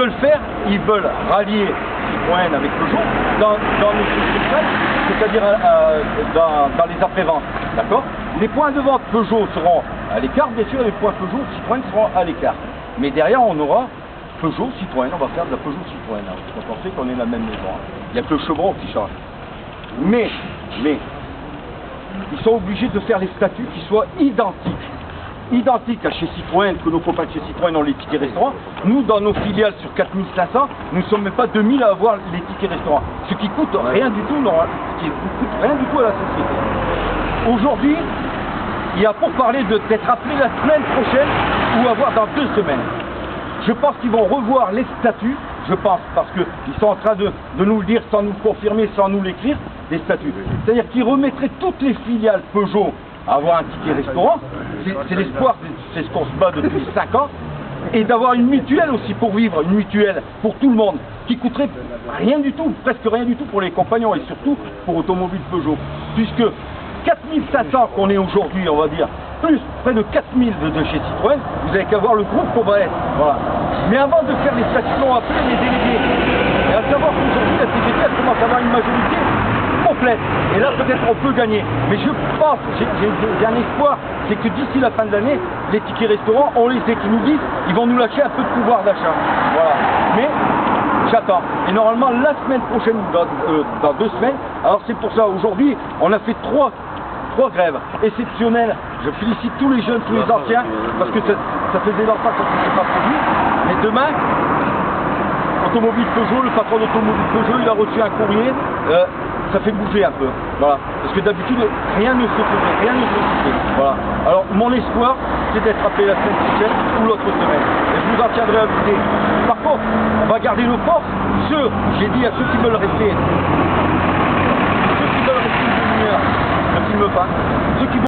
veulent faire, ils veulent rallier Citroën avec Peugeot dans nos succursales, c'est-à-dire dans les après-ventes. D'accord? Les points de vente Peugeot seront à l'écart, bien sûr, et les points Peugeot Citroën seront à l'écart. Mais derrière, on aura Peugeot Citroën, on va faire de la Peugeot Citroën. Quand on sait qu'on est la même maison. Il n'y a que le chevron qui change. Mais, ils sont obligés de faire les statuts qui soient identiques à chez Citroën, que nos copains de chez Citroën ont les tickets restaurants. Nous, dans nos filiales sur 4500, nous ne sommes même pas 2000 à avoir les tickets restaurants. Ce qui coûte rien du tout, rien du tout à la société. Aujourd'hui, il y a pour parler d'être appelé la semaine prochaine ou avoir dans 2 semaines. Je pense qu'ils vont revoir les statuts, je pense, parce qu'ils sont en train de nous le dire sans nous le confirmer, sans nous l'écrire, les statuts. C'est-à-dire qu'ils remettraient toutes les filiales Peugeot à avoir un ticket restaurant, c'est l'espoir, c'est ce qu'on se bat depuis 5 ans, et d'avoir une mutuelle aussi pour vivre, une mutuelle pour tout le monde, qui coûterait rien du tout, presque rien du tout pour les compagnons, et surtout pour Automobile Peugeot, puisque 4500 qu'on est aujourd'hui, on va dire, plus près de 4000 de chez Citroën, vous n'avez qu'à voir le groupe qu'on va être. Voilà. Mais avant de faire les statuts, on va appeler les délégués. Et à savoir qu'aujourd'hui, la CGT commence à avoir une majorité complète. Et là, peut-être on peut gagner. Mais je pense, j'ai un espoir, c'est que d'ici la fin de l'année, les tickets restaurants, on les sait, qui nous disent, ils vont nous lâcher un peu de pouvoir d'achat. Voilà. Mais j'attends. Et normalement, la semaine prochaine, dans 2 semaines, alors c'est pour ça, aujourd'hui, on a fait 3 grèves exceptionnelles. Je félicite tous les jeunes, tous les anciens, parce que ça faisait longtemps que ça ne s'était pas produit. Mais demain, Automobile Peugeot, le patron d'Automobile Peugeot, il a reçu un courrier, ça fait bouger un peu. Voilà. Parce que d'habitude, rien ne se faisait, rien ne se faisait. Voilà. Alors, mon espoir, c'est d'être appelé la semaine prochaine ou l'autre semaine. Et je vous en tiendrai avisé. Par contre, on va garder nos forces. J'ai dit à ceux qui veulent rester, une demi-heure, ne filment pas. Ceux qui